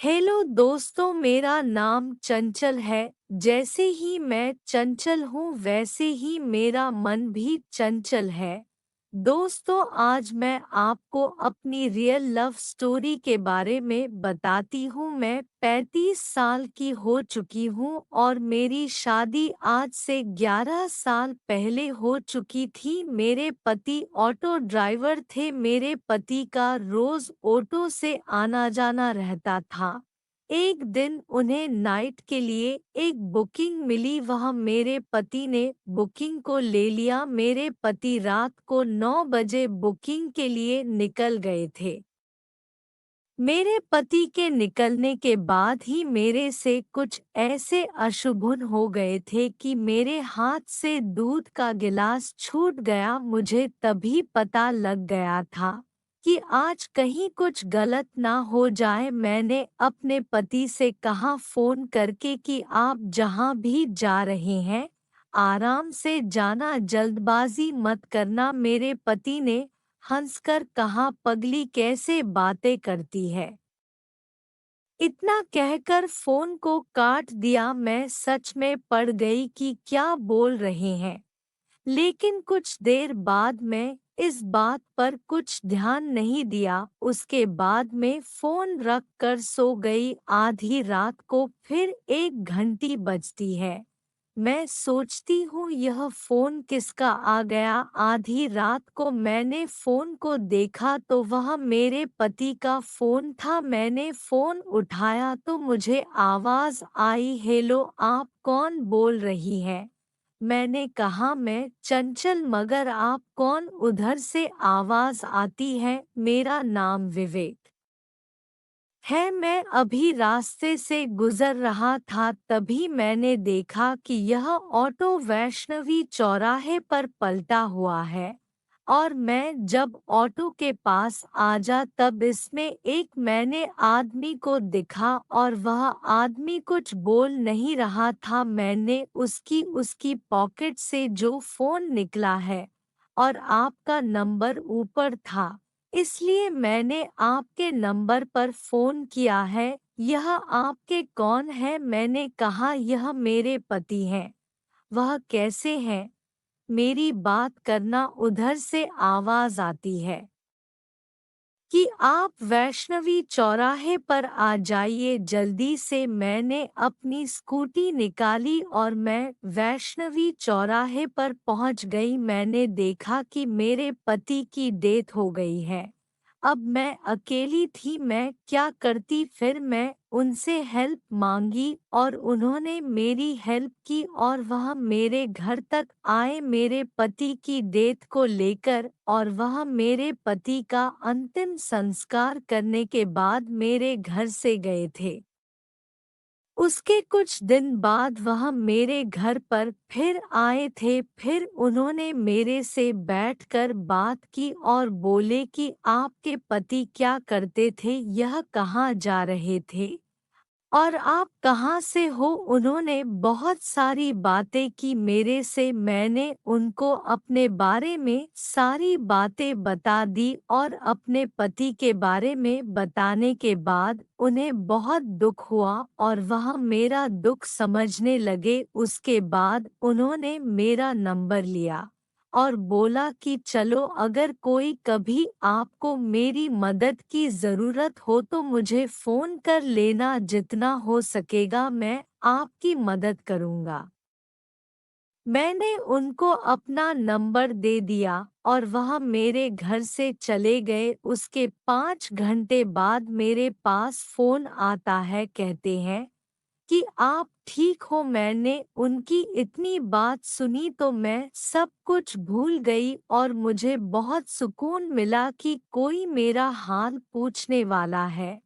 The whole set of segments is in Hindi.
हेलो दोस्तों, मेरा नाम चंचल है। जैसे ही मैं चंचल हूँ वैसे ही मेरा मन भी चंचल है। दोस्तों, आज मैं आपको अपनी रियल लव स्टोरी के बारे में बताती हूँ। मैं 35 साल की हो चुकी हूँ और मेरी शादी आज से 11 साल पहले हो चुकी थी। मेरे पति ऑटो ड्राइवर थे। मेरे पति का रोज ऑटो से आना जाना रहता था। एक दिन उन्हें नाइट के लिए एक बुकिंग मिली। वह मेरे पति ने बुकिंग को ले लिया। मेरे पति रात को 9 बजे बुकिंग के लिए निकल गए थे। मेरे पति के निकलने के बाद ही मेरे से कुछ ऐसे अशुभन हो गए थे कि मेरे हाथ से दूध का गिलास छूट गया। मुझे तभी पता लग गया था कि आज कहीं कुछ गलत ना हो जाए। मैंने अपने पति से कहा फोन करके कि आप जहां भी जा रहे हैं आराम से जाना, जल्दबाजी मत करना। मेरे पति ने हंसकर कहा, पगली कैसे बातें करती है। इतना कहकर फोन को काट दिया। मैं सच में पड़ गई कि क्या बोल रहे हैं। लेकिन कुछ देर बाद मैं इस बात पर कुछ ध्यान नहीं दिया। उसके बाद में फोन रख कर सो गई। आधी रात को फिर एक घंटी बजती है। मैं सोचती हूँ यह फोन किसका आ गया। आधी रात को मैंने फोन को देखा तो वह मेरे पति का फोन था। मैंने फोन उठाया तो मुझे आवाज आई, हेलो, आप कौन बोल रही हैं। मैंने कहा, मैं चंचल, मगर आप कौन, उधर से आवाज आती है, मेरा नाम विवेक है। मैं अभी रास्ते से गुजर रहा था तभी मैंने देखा कि यह ऑटो वैष्णवी चौराहे पर पलटा हुआ है। और मैं जब ऑटो के पास आजा तब इसमें एक मैंने आदमी को दिखा और वह आदमी कुछ बोल नहीं रहा था। मैंने उसकी पॉकेट से जो फोन निकला है और आपका नंबर ऊपर था, इसलिए मैंने आपके नंबर पर फोन किया है। यह आपके कौन है। मैंने कहा, यह मेरे पति हैं। वह कैसे हैं। मेरी बात करना। उधर से आवाज आती है कि आप वैष्णवी चौराहे पर आ जाइए जल्दी से। मैंने अपनी स्कूटी निकाली और मैं वैष्णवी चौराहे पर पहुंच गई। मैंने देखा कि मेरे पति की डेथ हो गई है। अब मैं अकेली थी, मैं क्या करती। फिर मैं उनसे हेल्प मांगी और उन्होंने मेरी हेल्प की और वह मेरे घर तक आए मेरे पति की डेथ को लेकर, और वह मेरे पति का अंतिम संस्कार करने के बाद मेरे घर से गए थे। उसके कुछ दिन बाद वह मेरे घर पर फिर आए थे। फिर उन्होंने मेरे से बैठकर बात की और बोले कि आपके पति क्या करते थे, यह कहाँ जा रहे थे और आप कहाँ से हो। उन्होंने बहुत सारी बातें की मेरे से। मैंने उनको अपने बारे में सारी बातें बता दी और अपने पति के बारे में बताने के बाद उन्हें बहुत दुख हुआ और वह मेरा दुख समझने लगे। उसके बाद उन्होंने मेरा नंबर लिया और बोला कि चलो, अगर कोई कभी आपको मेरी मदद की ज़रूरत हो तो मुझे फ़ोन कर लेना, जितना हो सकेगा मैं आपकी मदद करूँगा। मैंने उनको अपना नंबर दे दिया और वह मेरे घर से चले गए। उसके 5 घंटे बाद मेरे पास फ़ोन आता है, कहते हैं कि आप ठीक हो। मैंने उनकी इतनी बात सुनी तो मैं सब कुछ भूल गई और मुझे बहुत सुकून मिला कि कोई मेरा हाल पूछने वाला है।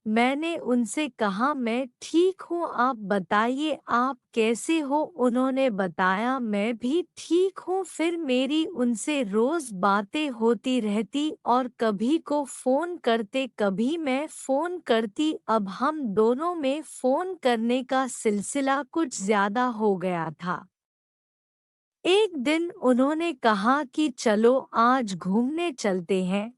मैंने उनसे कहा, मैं ठीक हूँ, आप बताइए आप कैसे हो। उन्होंने बताया, मैं भी ठीक हूँ। फिर मेरी उनसे रोज बातें होती रहती और कभी को फोन करते, कभी मैं फोन करती। अब हम दोनों में फोन करने का सिलसिला कुछ ज्यादा हो गया था। एक दिन उन्होंने कहा कि चलो आज घूमने चलते हैं।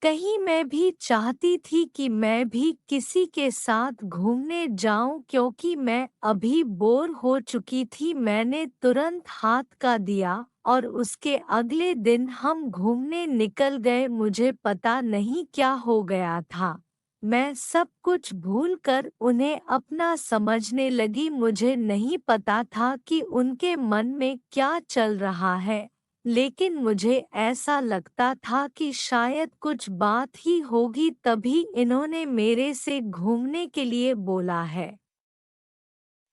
कहीं मैं भी चाहती थी कि मैं भी किसी के साथ घूमने जाऊं क्योंकि मैं अभी बोर हो चुकी थी। मैंने तुरंत हाथ का दिया और उसके अगले दिन हम घूमने निकल गए। मुझे पता नहीं क्या हो गया था। मैं सब कुछ भूलकर उन्हें अपना समझने लगी। मुझे नहीं पता था कि उनके मन में क्या चल रहा है, लेकिन मुझे ऐसा लगता था कि शायद कुछ बात ही होगी तभी इन्होंने मेरे से घूमने के लिए बोला है।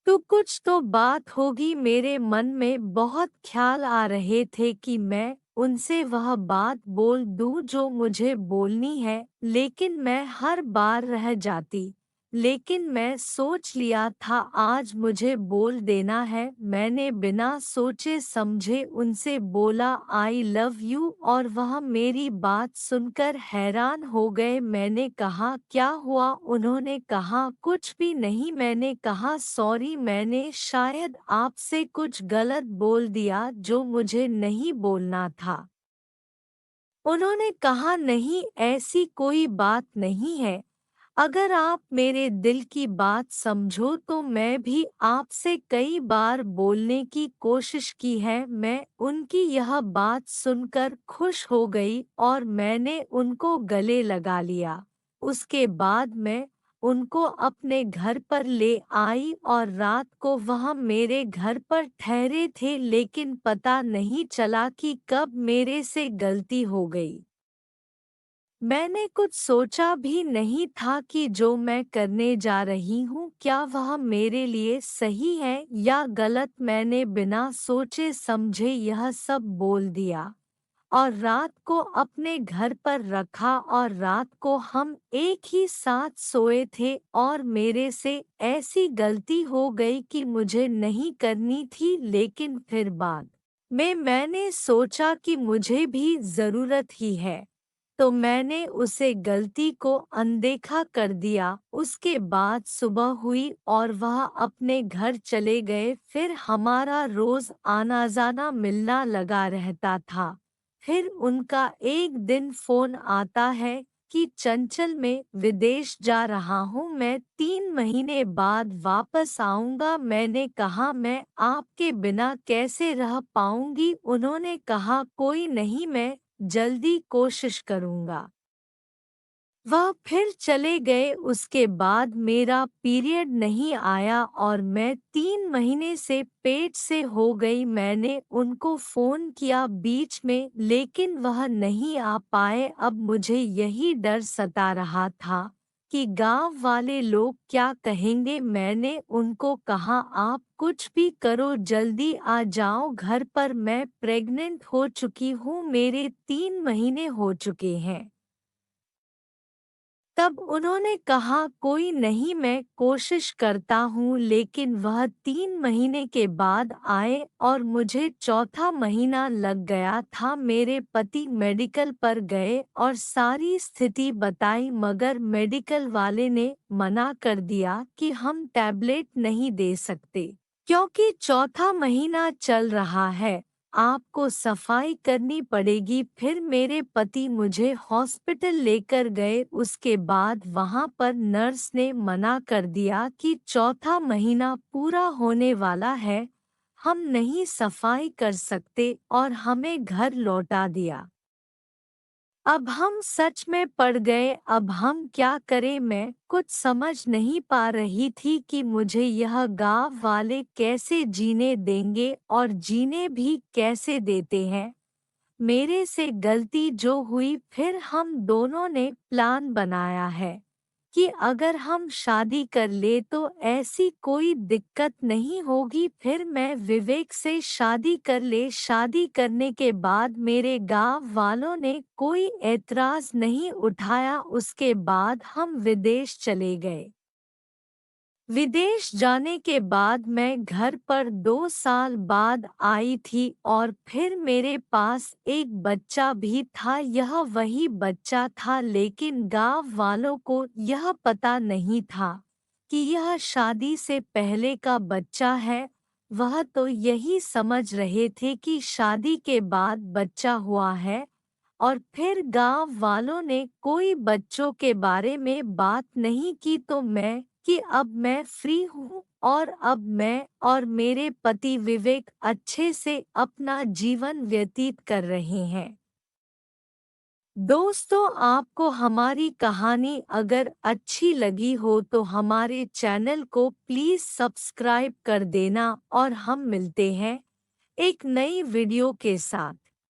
तो कुछ तो बात होगी। मेरे मन में बहुत ख्याल आ रहे थे कि मैं उनसे वह बात बोल दूं जो मुझे बोलनी है, लेकिन मैं हर बार रह जाती। लेकिन मैं सोच लिया था आज मुझे बोल देना है। मैंने बिना सोचे समझे उनसे बोला आई लव यू और वह मेरी बात सुनकर हैरान हो गए। मैंने कहा क्या हुआ? उन्होंने कहा कुछ भी नहीं। मैंने कहा सॉरी, मैंने शायद आपसे कुछ गलत बोल दिया जो मुझे नहीं बोलना था। उन्होंने कहा नहीं, ऐसी कोई बात नहीं है। अगर आप मेरे दिल की बात समझो तो मैं भी आपसे कई बार बोलने की कोशिश की है। मैं उनकी यह बात सुनकर खुश हो गई और मैंने उनको गले लगा लिया। उसके बाद मैं उनको अपने घर पर ले आई और रात को वह मेरे घर पर ठहरे थे, लेकिन पता नहीं चला कि कब मेरे से गलती हो गई। मैंने कुछ सोचा भी नहीं था कि जो मैं करने जा रही हूँ क्या वह मेरे लिए सही है या गलत। मैंने बिना सोचे समझे यह सब बोल दिया और रात को अपने घर पर रखा और रात को हम एक ही साथ सोए थे और मेरे से ऐसी गलती हो गई कि मुझे नहीं करनी थी, लेकिन फिर बाद में मैंने सोचा कि मुझे भी ज़रूरत ही है, तो मैंने उसे गलती को अनदेखा कर दिया। उसके बाद सुबह हुई और वह अपने घर चले गए। फिर हमारा रोज आना जाना मिलना लगा रहता था। फिर उनका एक दिन फोन आता है कि चंचल मैं विदेश जा रहा हूँ, मैं 3 महीने बाद वापस आऊंगा। मैंने कहा मैं आपके बिना कैसे रह पाऊंगी? उन्होंने कहा कोई नहीं, मैं जल्दी कोशिश करूंगा। वह फिर चले गए। उसके बाद मेरा पीरियड नहीं आया और मैं 3 महीने से पेट से हो गई। मैंने उनको फोन किया बीच में, लेकिन वह नहीं आ पाए। अब मुझे यही डर सता रहा था कि गांव वाले लोग क्या कहेंगे। मैंने उनको कहा आप कुछ भी करो, जल्दी आ जाओ घर पर, मैं प्रेग्नेंट हो चुकी हूँ, मेरे 3 महीने हो चुके हैं। तब उन्होंने कहा कोई नहीं, मैं कोशिश करता हूँ। लेकिन वह 3 महीने के बाद आए और मुझे चौथा महीना लग गया था। मेरे पति मेडिकल पर गए और सारी स्थिति बताई, मगर मेडिकल वाले ने मना कर दिया कि हम टैबलेट नहीं दे सकते क्योंकि चौथा महीना चल रहा है, आपको सफाई करनी पड़ेगी। फिर मेरे पति मुझे हॉस्पिटल लेकर गए। उसके बाद वहां पर नर्स ने मना कर दिया कि चौथा महीना पूरा होने वाला है, हम नहीं सफाई कर सकते और हमें घर लौटा दिया। अब हम सच में पड़ गए। अब हम क्या करें? मैं कुछ समझ नहीं पा रही थी कि मुझे यह गांव वाले कैसे जीने देंगे और जीने भी कैसे देते हैं। मेरे से गलती जो हुई, फिर हम दोनों ने प्लान बनाया है कि अगर हम शादी कर ले तो ऐसी कोई दिक्कत नहीं होगी। फिर मैं विवेक से शादी कर ले। शादी करने के बाद मेरे गांव वालों ने कोई ऐतराज नहीं उठाया। उसके बाद हम विदेश चले गए। विदेश जाने के बाद मैं घर पर 2 साल बाद आई थी और फिर मेरे पास एक बच्चा भी था। यह वही बच्चा था, लेकिन गांव वालों को यह पता नहीं था कि यह शादी से पहले का बच्चा है। वह तो यही समझ रहे थे कि शादी के बाद बच्चा हुआ है। और फिर गांव वालों ने कोई बच्चों के बारे में बात नहीं की तो मैं कि अब मैं फ्री हूँ और अब मैं और मेरे पति विवेक अच्छे से अपना जीवन व्यतीत कर रहे हैं। दोस्तों, आपको हमारी कहानी अगर अच्छी लगी हो तो हमारे चैनल को प्लीज़ सब्सक्राइब कर देना और हम मिलते हैं एक नई वीडियो के साथ।